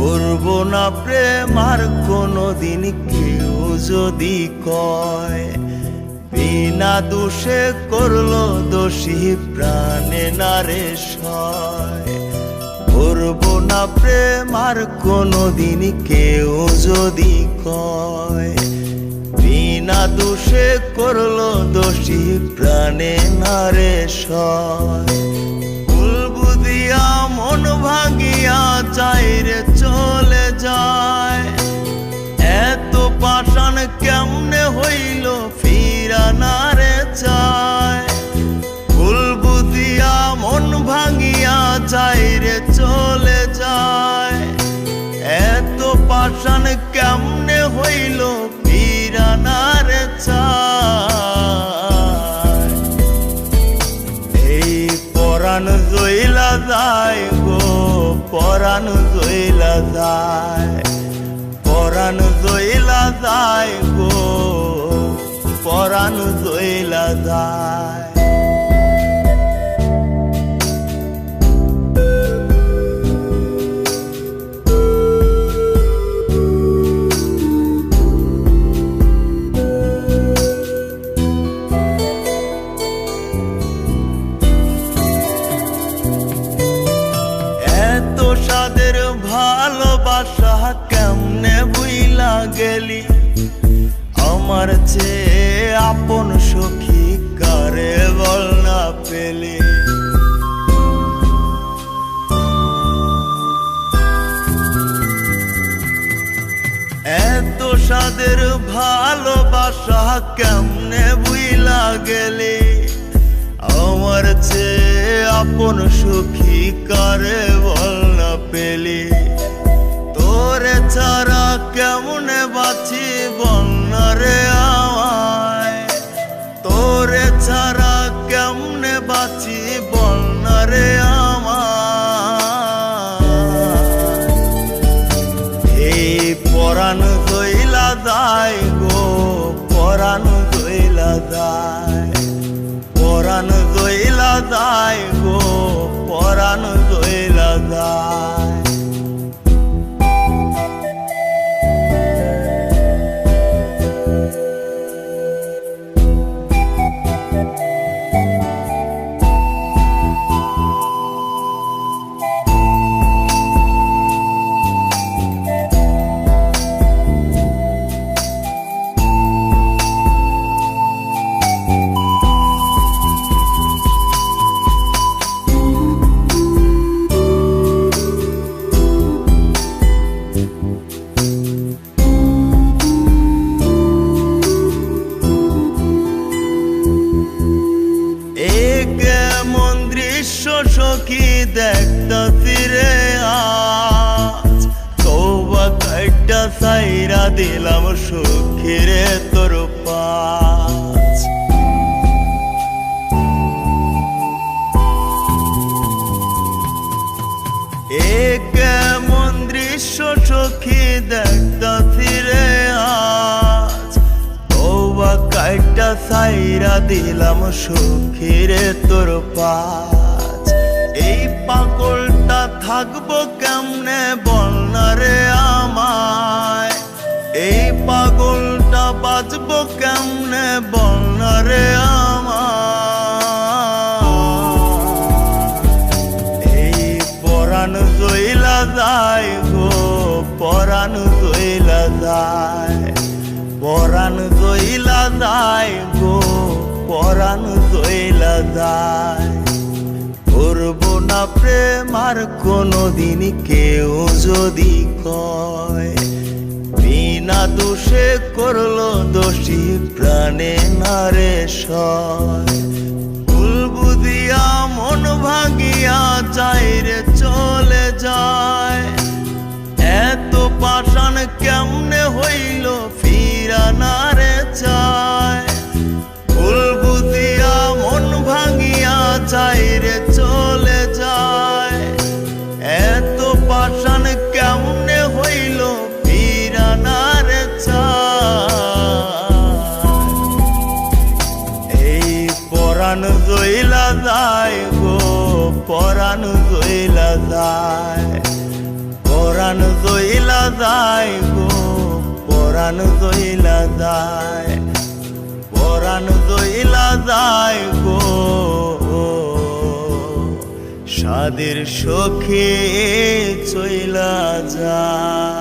করব না প্রেম আর কোনোদিন কেউ যদি কয়, বিনা দোষে করলো দোষী প্রাণে নারে সয়। করব না প্রেম আর কোনোদিন কেউ যদি কয়, বিনা দোষে করলো দোষী প্রাণে নারে সয়। ভুল বুঝিয়া মন ভাঙিয়া চাইরে চলে যায়, এত পাষাণ কেমনে হইল ফিরা নারে চায়। ভুল বুঝিয়া মন ভাঙিয়া চাইরে চলে যায়, এত পাষাণ কেমনে হইল ফিরা নারে চায়। এই পরাণ জইলা যায় গো, পরাণ জইলা যায়, পরাণ জইলা যায় গো, পরাণ জইলা যায়। এত সাদের ভালোবাসা কেমনে বুইলা গেলি, আমার চেয়ে আপন সখী কারে বল না পেলি। এত সাদের ভালোবাসা কেমনে বুইলা গেলি, আমার চেয়ে আপন সখী কারে বল না পেলি। তোরে ছাড়া কেমনে বাঁচি বল না রে আমায়, তোরে ছাড়া কেমনে বাঁচি বল না রে আমায়। এই পরাণ জইলা যায় গো, পরাণ জইলা যায়, পরাণ জইলা যায় গো, পরাণ জইলা যায়। সখী দেখতাছি রে আজ, তওবা কাইটা সাইরা দিলাম সখী রে তোর পাশ। এ কেমন দৃশ্য সখী দেখতাছি রে আজ, তওবা কাইটা সাইরা দিলাম সখী রে তোর পাশ। এই পাগলটা থাকবো কেমনে বল না রে আমায়, এই পাগলটা বাঁচবো কেমনে বল না রে আমায়। এই পরাণ জইলা যায় গো, পরাণ জইলা যায়, পরাণ জইলা যায় গো, পরাণ জইলা যায়। করব না প্রেম আর কোনোদিন কেউ যদি কয়, বিনা দোষে করলো দোষী প্রাণে নারে সয়। ভুল বুঝিয়া মন ভাঙিয়া চাইরে চলে যায়, এত পাষাণ কেমনে হইল ফিরা নারে চায়। ভুল বুঝিয়া মন ভাঙিয়া চাইরে চলে যায়, এত পাষাণ কেমনে হইল ফিরা নারে চায়। এই পরাণ জইলা যায় গো, পরাণ জইলা পরাণ দইলা যায়, পরাণ দইলা যায় গো সাদের সখী চইলা যায়।